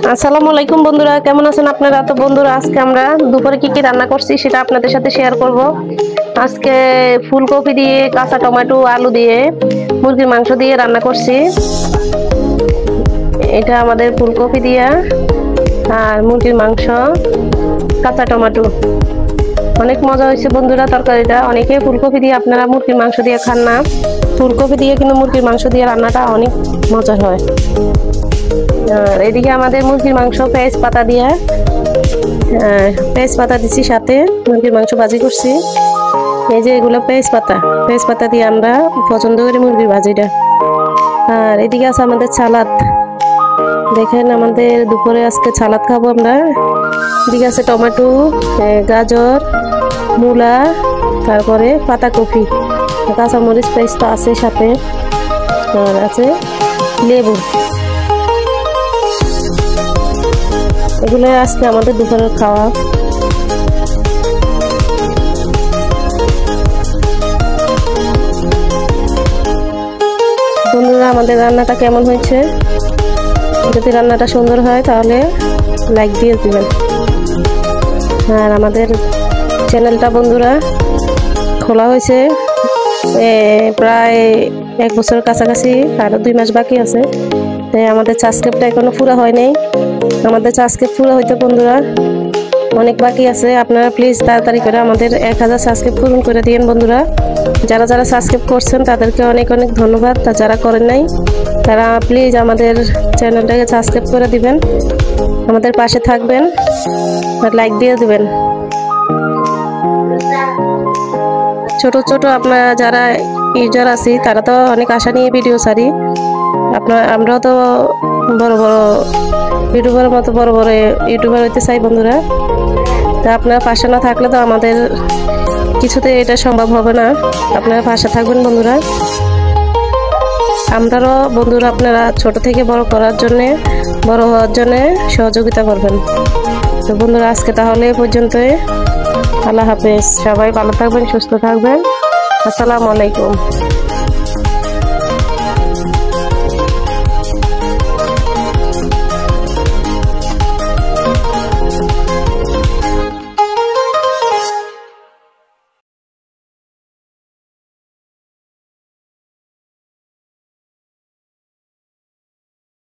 আসসালামু আলাইকুম বন্ধুরা, কেমন আছেন আপনারা? তো বন্ধুরা, আজকে আমরা দুপুরে কি কি রান্না করছি সেটা আপনাদের সাথে শেয়ার করব। আজকে ফুলকপি দিয়ে, কাঁচা টমেটো, আলু দিয়ে মুরগির মাংস দিয়ে রান্না করছি। এটা আমাদের ফুলকপি দিয়ে আর মুরগির মাংস, কাঁচা টমেটো। অনেক মজা হয়েছে বন্ধুরা তরকারিটা। অনেকে ফুলকপি দিয়ে, আপনারা মুরগির মাংস দিয়ে খান না, ফুলকপি দিয়ে কিন্তু মুরগির মাংস দিয়ে রান্নাটা অনেক মজার হয়। আর এদিকে আমাদের মুরগির মাংস পেঁয়াজ পাতা দিয়ে, পেঁয়াজ পাতা দিচ্ছি, সাথে মুরগির মাংস ভাজি করছি। এই যে এগুলো পেঁয়াজ পাতা দিয়ে আমরা পছন্দ করি মুরগির ভাজিটা। আর এদিকে আছে আমাদের সালাদ। দেখেন, আমাদের দুপুরে আজকে সালাদ খাবো আমরা। এদিকে আছে টমেটো, গাজর, মূলা, তারপরে পাতাকপি, কাঁচামরিচ পেস্ট তো আছে সাথে, আর আছে লেবু। এগুলো আজকে আমাদের দুপুরের খাওয়া। বন্ধুরা, আমাদের রান্নাটা কেমন হয়েছে? যদি রান্নাটা সুন্দর হয় তাহলে লাইক দিয়ে দিবেন। আর আমাদের চ্যানেলটা বন্ধুরা খোলা হয়েছে প্রায় 1 বছরের কাছাকাছি, আরো 2 মাস বাকি আছে। তাই আমাদের সাবস্ক্রাইবটা এখনো পুরো হয় নাই। আমাদের সাবস্ক্রাইব পুরো হইতে বন্ধুরা অনেক বাকি আছে। আপনারা প্লিজ তাড়াতাড়ি করে আমাদের 1000 সাবস্ক্রাইব পূরণ করে দিন বন্ধুরা। যারা যারা সাবস্ক্রাইব করছেন তাদেরকে অনেক অনেক ধন্যবাদ। আর যারা করেন নাই তারা প্লিজ আমাদের চ্যানেলটাকে সাবস্ক্রাইব করে দিবেন, আমাদের পাশে থাকবেন আর লাইক দিয়ে দিবেন। ছোট ছোট আপনারা যারা ইউজার আছি তারা তো অনেক আশা নিয়ে ভিডিও ছাড়ি। আমরাও তো বড় বড় ইউটিউবারের মতো বড় বড় ইউটিউবার হইতে চাই বন্ধুরা। তা আপনারা পাশে না থাকলে তো আমাদের কিছুতে এটা সম্ভব হবে না। আপনারা পাশে থাকবেন বন্ধুরা। আমরাও বন্ধুরা আপনারা ছোট থেকে বড় করার জন্যে, বড় হওয়ার জন্যে সহযোগিতা করবেন। তো বন্ধুরা, আজকে তাহলে এই পর্যন্তই। আল্লাহ হাফেজ। সবাই ভালো থাকবেন, সুস্থ থাকবেন। আসসালামু আলাইকুম।